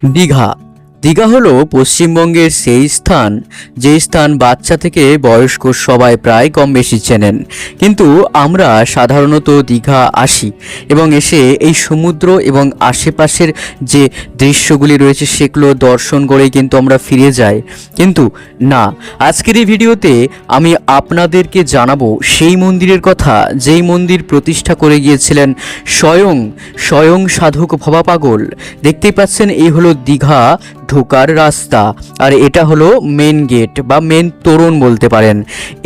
দীঘা। দীঘা হলো পশ্চিমবঙ্গের সেই স্থান যে স্থান বাচ্চা থেকে বয়স্ক সবাই প্রায় কম বেশি চেনেন। কিন্তু আমরা সাধারণত দীঘা আসি এবং এসে এই সমুদ্র এবং আশেপাশের যে দৃশ্যগুলি রয়েছে সেগুলো দর্শন করেই কিন্তু আমরা ফিরে যাই। কিন্তু না, আজকের এই ভিডিওতে আমি আপনাদেরকে জানাবো সেই মন্দিরের কথা যেই মন্দির প্রতিষ্ঠা করে গিয়েছিলেন স্বয়ং সাধক ভবা পাগল। দেখতেই পাচ্ছেন এই হলো দীঘা ঢোকার রাস্তা, আর এটা হলো মেন গেট বা মেন তোরণ বলতে পারেন।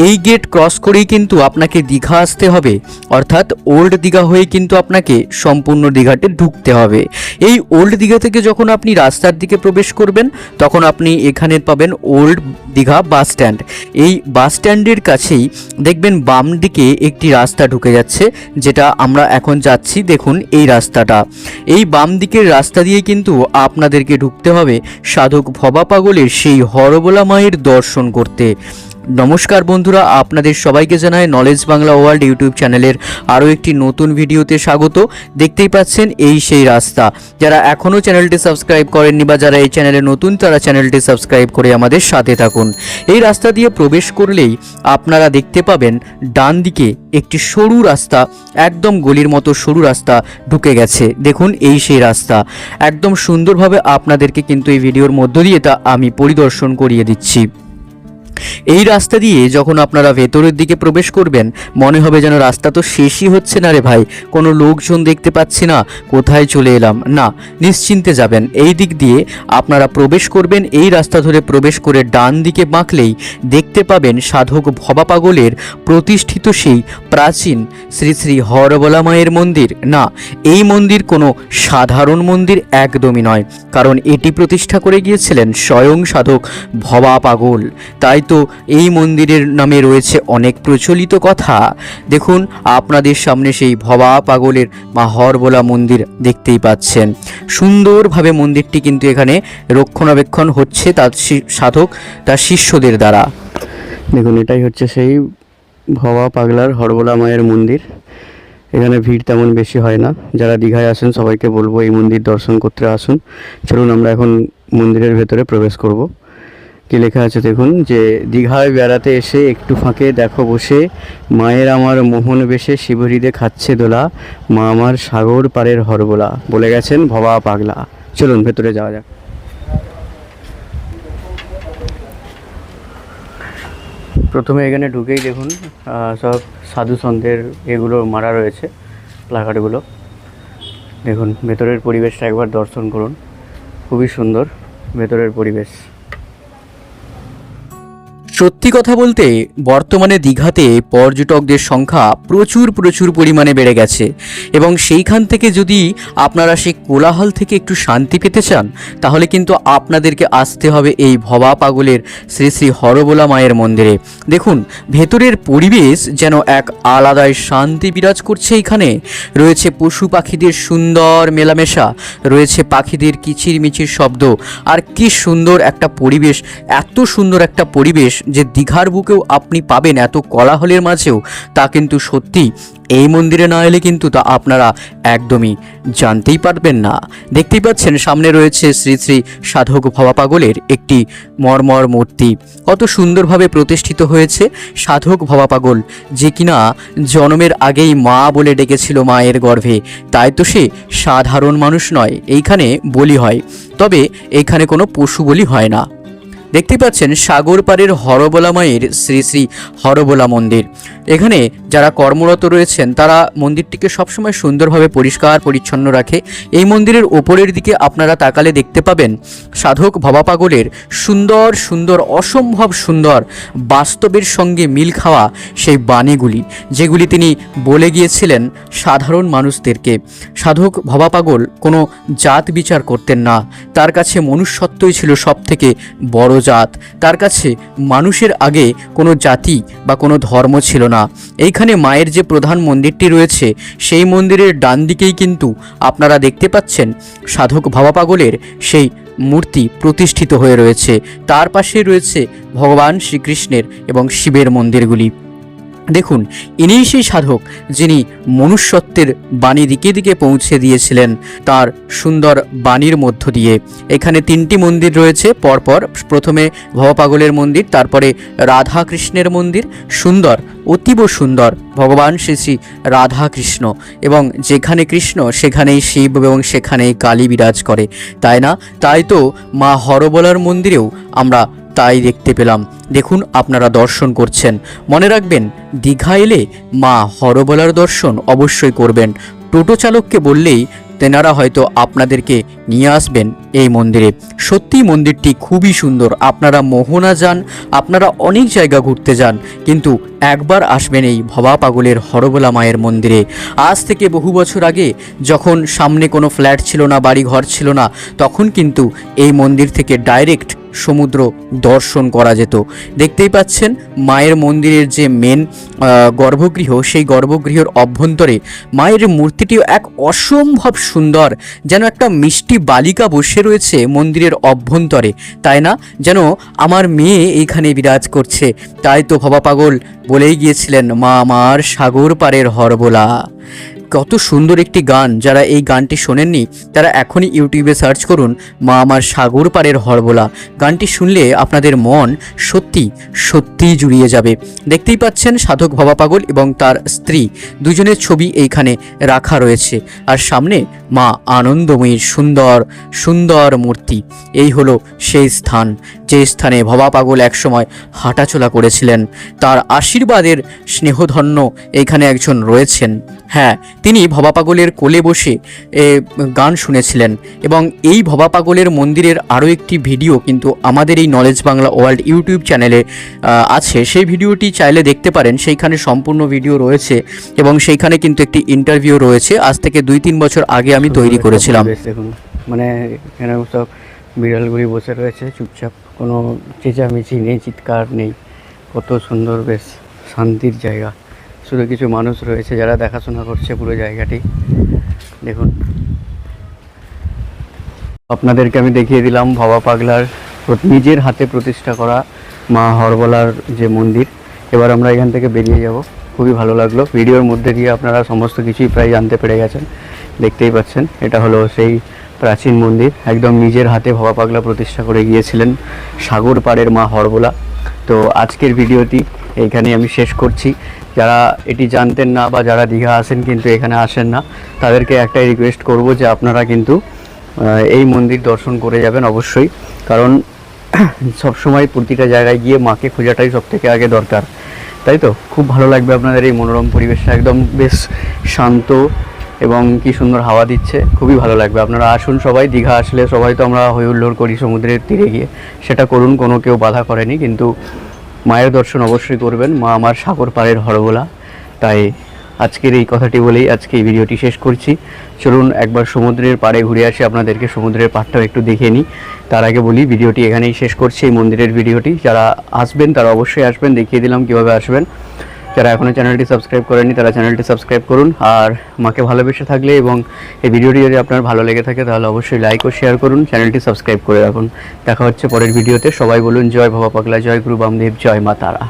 এই গেট ক্রস করেই কিন্তু আপনাকে দীঘা আসতে হবে, অর্থাৎ ওল্ড দীঘা হয়ে কিন্তু আপনাকে সম্পূর্ণ দীঘাতে ঢুকতে হবে। এই ওল্ড দীঘা থেকে যখন আপনি রাস্তার দিকে প্রবেশ করবেন তখন আপনি এখানে পাবেন ওল্ড দীঘা বাস স্ট্যান্ড। এই বাস স্ট্যান্ডের কাছেই দেখবেন বাম দিকে একটি রাস্তা ঢুকে যাচ্ছে, যেটা আমরা এখন যাচ্ছি। দেখুন এই রাস্তাটা, এই বাম দিকের রাস্তা দিয়ে কিন্তু আপনাদেরকে ঢুকতে হবে সাধক ভবা পাগলের সেই হরবোলা মায়ের দর্শন করতে। নমস্কার বন্ধুরা, আপনাদের সবাইকে জানাই নলেজ বাংলা ওয়ার্ল্ড ইউটিউব চ্যানেলের আরও একটি নতুন ভিডিওতে স্বাগত। দেখতেই পাচ্ছেন এই সেই রাস্তা। যারা এখনও চ্যানেলটি সাবস্ক্রাইব করেননি বা যারা এই চ্যানেলে নতুন তারা চ্যানেলটি সাবস্ক্রাইব করে আমাদের সাথে থাকুন। এই রাস্তা দিয়ে প্রবেশ করলেই আপনারা দেখতে পাবেন ডান দিকে একটি সরু রাস্তা, একদম গলির মতো সরু রাস্তা ঢুকে গেছে। দেখুন এই সেই রাস্তা, একদম সুন্দরভাবে আপনাদেরকে কিন্তু এই ভিডিওর মধ্য দিয়ে তা আমি পরিদর্শন করিয়ে দিচ্ছি। এই রাস্তা দিয়ে যখন আপনারা ভেতরের দিকে প্রবেশ করবেন মনে হবে যেন রাস্তা তো শেষই হচ্ছে না রে ভাই, কোনো লোকজন দেখতে পাচ্ছি না, কোথায় চলে এলাম। না, নিশ্চিন্তে যাবেন। এই দিক দিয়ে আপনারা প্রবেশ করবেন। এই রাস্তা ধরে প্রবেশ করে ডান দিকে বাঁকলেই দেখতে পাবেন সাধক ভবা পাগলের প্রতিষ্ঠিত সেই প্রাচীন শ্রী শ্রী হরবোলা মায়ের মন্দির। না, এই মন্দির কোনো সাধারণ মন্দির একদমই নয়, কারণ এটি প্রতিষ্ঠা করে গিয়েছিলেন স্বয়ং সাধক ভবা পাগল। তাই তো এই মন্দিরের নামে রয়েছে অনেক প্রচলিত কথা। দেখুন আপনাদের সামনে সেই ভবা পাগলের মা হরবোলা মন্দির দেখতেই পাচ্ছেন। সুন্দরভাবে মন্দিরটি কিন্তু এখানে রক্ষণাবেক্ষণ হচ্ছে তার সাধক তার শিষ্যদের দ্বারা। দেখুন এটাই হচ্ছে সেই ভবা পাগলার হরবোলা মায়ের মন্দির। এখানে ভিড় তেমন বেশি হয় না। যারা দীঘায় আসেন সবাইকে বলবো এই মন্দির দর্শন করতে আসুন। চলুন আমরা এখন মন্দিরের ভেতরে প্রবেশ করব। কি লেখা আছে দেখুন, যে দীঘায় বেড়াতে এসে একটু ফাঁকে দেখো বসে মায়ের আমার মোহন বেশে শিবহৃদে খাচ্ছে দোলা, মা আমার সাগর পাড়ের হরবোলা, বলে গেছেন ভবা পাগলা। চলুন ভেতরে যাওয়া যাক। প্রথমে এখানে ঢুকেই দেখুন সব সাধু সন্তের এগুলো মারা রয়েছে, প্লাকার্ডগুলো। দেখুন ভেতরের পরিবেশটা একবার দর্শন করুন, খুবই সুন্দর ভেতরের পরিবেশ। সত্যি কথা বলতে বর্তমানে দীঘাতে পর্যটকদের সংখ্যা প্রচুর পরিমাণে বেড়ে গেছে, এবং সেইখান থেকে যদি আপনারা সেই কোলাহল থেকে একটু শান্তি পেতে চান তাহলে কিন্তু আপনাদেরকে আসতে হবে এই ভবা পাগলের শ্রী শ্রী হরবোলা মায়ের মন্দিরে। দেখুন ভেতরের পরিবেশ যেন এক আলাদাই শান্তি বিরাজ করছে। এখানে রয়েছে পশু পাখিদের সুন্দর মেলামেশা, রয়েছে পাখিদের কিচিরমিচির শব্দ, আর কি সুন্দর একটা পরিবেশ, এত সুন্দর একটা পরিবেশ যে দীঘার বুকেও আপনি পাবেন এত কোলাহলের মাঝেও, তা কিন্তু সত্যি এই মন্দিরে না এলে কিন্তু তা আপনারা একদমই জানতেই পারবেন না। দেখতেই পাচ্ছেন সামনে রয়েছে শ্রী শ্রী সাধক ভবা পাগলের একটি মর্মর মূর্তি। কত সুন্দরভাবে প্রতিষ্ঠিত হয়েছে সাধক ভবা পাগল, যে কিনা জন্মের আগেই মা বলে ডেকেছিল মায়ের গর্ভে। তাই তো সে সাধারণ মানুষ নয়, এইখানে বলি হয়, তবে এইখানে কোনো পশু বলি হয় না। দেখতে পাচ্ছেন সাগর পাড়ের হরবোলা মায়ের শ্রী শ্রী হরবোলা মন্দির। এখানে যারা কর্মরত রয়েছেন তারা মন্দিরটিকে সবসময় সুন্দরভাবে পরিষ্কার পরিচ্ছন্ন রাখে। এই মন্দিরের ওপরের দিকে আপনারা তাকালে দেখতে পাবেন সাধক ভবা পাগলের সুন্দর সুন্দর অসম্ভব সুন্দর বাস্তবের সঙ্গে মিল খাওয়া সেই বাণীগুলি, যেগুলি তিনি বলে গিয়েছিলেন সাধারণ মানুষদেরকে। সাধক ভবা পাগল কোনো জাত বিচার করতেন না, তার কাছে মনুষ্যত্বই ছিল সবথেকে বড় জাত। তার কাছে মানুষের আগে কোনো জাতি বা কোনো ধর্ম ছিল না। এইখানে মায়ের যে প্রধান মন্দিরটি রয়েছে সেই মন্দিরের ডান দিকেই কিন্তু আপনারা দেখতে পাচ্ছেন সাধক ভবা পাগলের সেই মূর্তি প্রতিষ্ঠিত হয়ে রয়েছে। তার পাশে রয়েছে ভগবান শ্রীকৃষ্ণের এবং শিবের মন্দিরগুলি। দেখুন, ইনিই সেই সাধক যিনি মনুষ্যত্বের বাণী দিকে দিকে পৌঁছে দিয়েছিলেন তার সুন্দর বাণীর মধ্য দিয়ে। এখানে 3টি মন্দির রয়েছে পরপর। প্রথমে ভবপাগলের মন্দির, তারপরে রাধা কৃষ্ণের মন্দির, সুন্দর, অতীব সুন্দর ভগবান শ্রী শ্রী রাধা কৃষ্ণ, এবং যেখানে কৃষ্ণ সেখানেই শিব এবং সেখানেই কালী বিরাজ করে, তাই না? তাই তো মা হরবোলার মন্দিরেও আমরা তাই দেখতে পেলাম। দেখুন, আপনারা দর্শন করছেন। মনে রাখবেন, দীঘা এলে মা হরবোলার দর্শন অবশ্যই করবেন। টোটো চালককে বললেই তেনারা হয়তো আপনাদেরকে নিয়ে আসবেন এই মন্দিরে। সত্যি মন্দিরটি খুবই সুন্দর। আপনারা মোহনা যান, আপনারা অনেক জায়গা ঘুরতে যান, কিন্তু একবার আসবেন এই ভবা পাগলের হরবোলা মায়ের মন্দিরে। আজ থেকে বহু বছর আগে যখন সামনে কোনো ফ্ল্যাট ছিল না, বাড়ি ঘর ছিল না, তখন কিন্তু এই মন্দির থেকে ডাইরেক্ট সমুদ্র দর্শন করা যেত। দেখতেই পাচ্ছেন মায়ের মন্দিরের যে মেন গর্ভগৃহ, সেই গর্ভগৃহের অভ্যন্তরে মায়ের মূর্তিটিও এক অসম্ভব সুন্দর, যেন একটা মিষ্টি বালিকা বসে রয়েছে মন্দিরের অভ্যন্তরে, তাই না? যেন আমার মেয়ে এইখানে বিরাজ করছে। তাই তো ভবা পাগল বলেই গিয়েছিলেন, মা আমার সাগর পাড়ের হরবোলা। কত সুন্দর একটি গান। যারা এই গানটি শোনেননি তারা এখনই ইউটিউবে সার্চ করুন, মা আমার সাগর পাড়ের হরবোলা। গানটি শুনলে আপনাদের মন সত্যি সত্যিই জুড়িয়ে যাবে। দেখতেই পাচ্ছেন সাধক ভবা পাগল এবং তার স্ত্রী দুজনের ছবি এইখানে রাখা রয়েছে, আর সামনে মা আনন্দময়ীর সুন্দর সুন্দর মূর্তি। এই হলো সেই স্থান যে স্থানে ভবা পাগল একসময় হাঁটাচলা করেছিলেন। তার আশীর্বাদের স্নেহধন্য এইখানে একজন রয়েছেন। হ্যাঁ, তিনি ভবা পাগলের কোলে বসে গান শুনেছিলেন। এবং এই ভবা পাগলের মন্দিরের আরও একটি ভিডিও কিন্তু আমাদের এই নলেজ বাংলা ওয়ার্ল্ড ইউটিউব চ্যানেলে আছে। সেই ভিডিওটি চাইলে দেখতে পারেন, সেইখানে সম্পূর্ণ ভিডিও রয়েছে এবং সেইখানে কিন্তু একটি ইন্টারভিউ রয়েছে। আজ থেকে 2-3 বছর আগে আমি তৈরি করেছিলাম। দেখুন, মানে এখানে সব বিড়ালগুলি বসে রয়েছে চুপচাপ, কোনো চেঁচামেচি নেই, চিৎকার নেই। কত সুন্দর, বেশ শান্তির জায়গা। শুধু কিছু মানুষ রয়েছে যারা দেখাশোনা করছে পুরো জায়গাটি। দেখুন, আপনাদেরকে আমি দেখিয়ে দিলাম ভবা পাগলার নিজের হাতে প্রতিষ্ঠা করা মা হরবোলার যে মন্দির। এবার আমরা এখান থেকে বেরিয়ে যাব। খুবই ভালো লাগলো। ভিডিওর মধ্যে দিয়ে আপনারা সমস্ত কিছুই প্রায় জানতে পেরে গেছেন। দেখতেই পাচ্ছেন, এটা হলো সেই প্রাচীন মন্দির, একদম নিজের হাতে ভবা পাগলা প্রতিষ্ঠা করে গিয়েছিলেন সাগর পাড়ের মা হরবোলা। তো আজকের ভিডিওটি এইখানে আমি শেষ করছি। যারা এটি জানতেন না বা যারা দীঘা আসেন কিন্তু এখানে আসেন না, তাদেরকে একটাই রিকোয়েস্ট করব যে আপনারা কিন্তু এই মন্দির দর্শন করে যাবেন অবশ্যই। কারণ সবসময় প্রতিটা জায়গায় গিয়ে মাকে খোঁজাটাই সবথেকে আগে দরকার, তাই তো? খুব ভালো লাগবে আপনাদের এই মনোরম পরিবেশটা, একদম বেশ শান্ত এবং কি সুন্দর হাওয়া দিচ্ছে, খুবই ভালো লাগবে। আপনারা আসুন সবাই। দীঘা আসলে সবাই তো আমরা হই হুল্লোড় করি সমুদ্রের তীরে গিয়ে, সেটা করুন, কোনো কেউ বাধা করেনি, কিন্তু মায়ের দর্শন অবশ্যই করবেন। মা আমার সাগর পাড়ের হরবোলা। তাই আজকের এই কথাটি বলেই আজকে এই ভিডিওটি শেষ করছি। চলুন একবার সমুদ্রের পাড়ে ঘুরে আসি, আপনাদেরকে সমুদ্রের পাড়টাও একটু দেখে নিই। তার আগে বলি, ভিডিওটি এখানেই শেষ করছি, এই মন্দিরের ভিডিওটি। যারা আসবেন তারা অবশ্যই আসবেন, দেখিয়ে দিলাম কীভাবে আসবেন। যারা এখনও চ্যানেলটি সাবস্ক্রাইব করেনি তারা চ্যানেলটি সাবস্ক্রাইব করুন। আর মাকে ভালোবেসে থাকলে এবং এই ভিডিওটি যদি আপনার ভালো লেগে থাকে তাহলে অবশ্যই লাইক ও শেয়ার করুন, চ্যানেলটি সাবস্ক্রাইব করে রাখুন। দেখা হচ্ছে পরের ভিডিওতে। সবাই বলুন জয় ভবা পাগলা, জয় গুরু বামদেব, জয় মা তারা।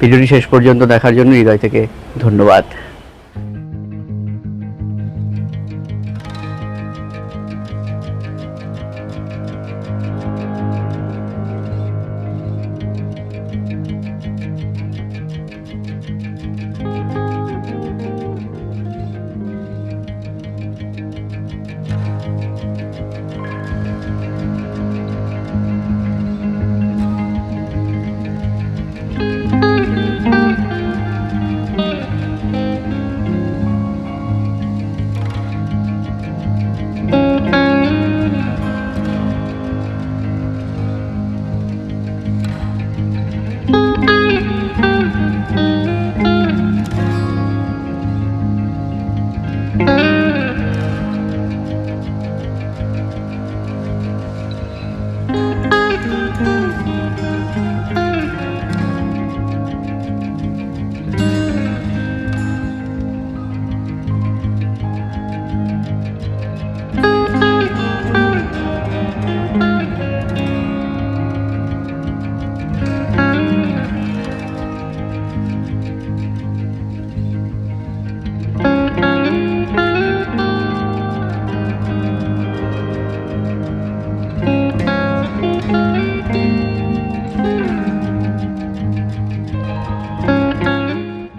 ভিডিওটি শেষ পর্যন্ত দেখার জন্য হৃদয় থেকে ধন্যবাদ।